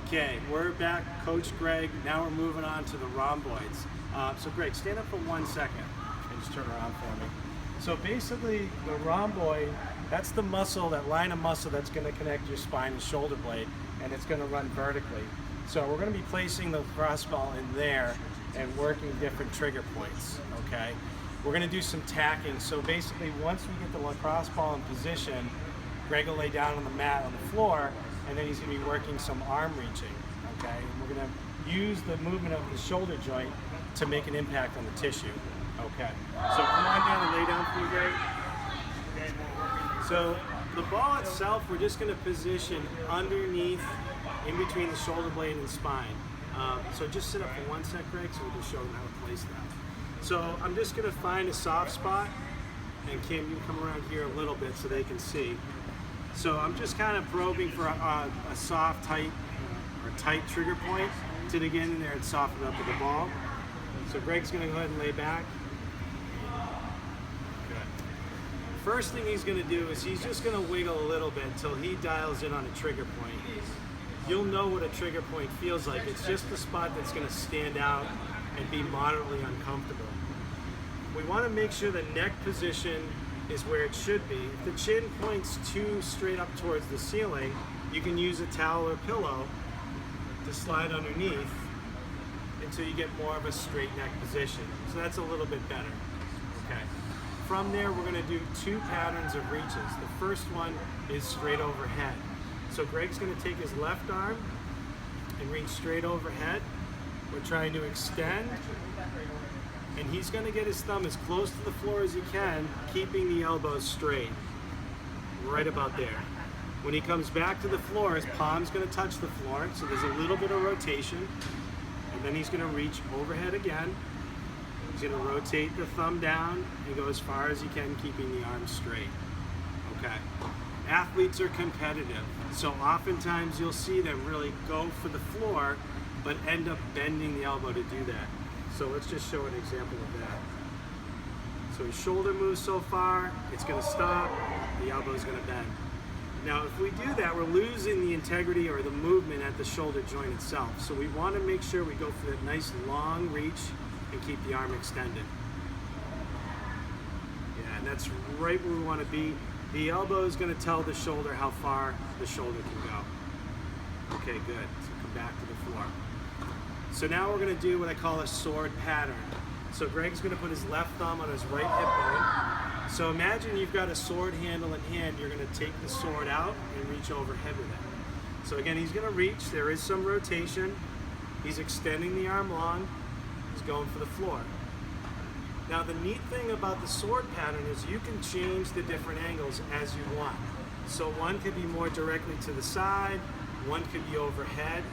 Okay, we're back, Coach Greg. Now we're moving on to the rhomboids. So Greg, stand up for 1 second and just turn around for me. So basically, the rhomboid, that's the muscle, that line of muscle that's going to connect your spine and shoulder blade, and it's going to run vertically. So we're going to be placing the lacrosse ball in there and working different trigger points, okay? We're going to do some tacking. So basically, once we get the lacrosse ball in position, Greg will lay down on the mat on the floor, and then he's going to be working some arm reaching, okay? And we're going to use the movement of the shoulder joint to make an impact on the tissue, okay? So come on down and lay down for me, Greg. So the ball itself, we're just going to position underneath, in between the shoulder blade and spine. So just sit up for 1 sec, Greg, so we can show them how to place that. So I'm just going to find a soft spot, and Kim, you can come around here a little bit so they can see. So I'm just kind of probing for a soft, tight trigger point to get in there and soften up with the ball. So Greg's going to go ahead and lay back. Good. First thing he's going to do is he's just going to wiggle a little bit until he dials in on a trigger point. You'll know what a trigger point feels like. It's just the spot that's going to stand out and be moderately uncomfortable. We want to make sure the neck position is where it should be. If the chin points too straight up towards the ceiling, you can use a towel or pillow to slide underneath until you get more of a straight neck position. So that's a little bit better. Okay. From there, we're going to do 2 patterns of reaches. The first one is straight overhead. So Greg's going to take his left arm and reach straight overhead. We're trying to extend, and he's going to get his thumb as close to the floor as he can, keeping the elbows straight, right about there. When he comes back to the floor, his palm's going to touch the floor, so there's a little bit of rotation, and then he's going to reach overhead again. He's going to rotate the thumb down and go as far as he can, keeping the arm straight. Okay. Athletes are competitive, so oftentimes you'll see them really go for the floor, but end up bending the elbow to do that. So let's just show an example of that. So his shoulder moves so far, it's going to stop, the elbow is going to bend. Now if we do that, we're losing the integrity or the movement at the shoulder joint itself. So we want to make sure we go for that nice long reach and keep the arm extended. Yeah, and that's right where we want to be. The elbow is going to tell the shoulder how far the shoulder can go. Okay, good. So come back to the floor. So now we're going to do what I call a sword pattern. So Greg's going to put his left thumb on his right hip bone. So imagine you've got a sword handle in hand. You're going to take the sword out and reach overhead with it. So again, he's going to reach. There is some rotation. He's extending the arm long. He's going for the floor. Now the neat thing about the sword pattern is you can change the different angles as you want. So one could be more directly to the side, one could be overhead.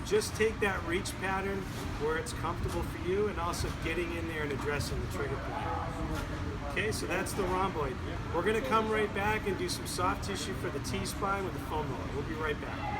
Just take that reach pattern where it's comfortable for you, and also getting in there and addressing the trigger point. Okay, so that's the rhomboid. We're going to come right back and do some soft tissue for the T-spine with the foam roller. We'll be right back.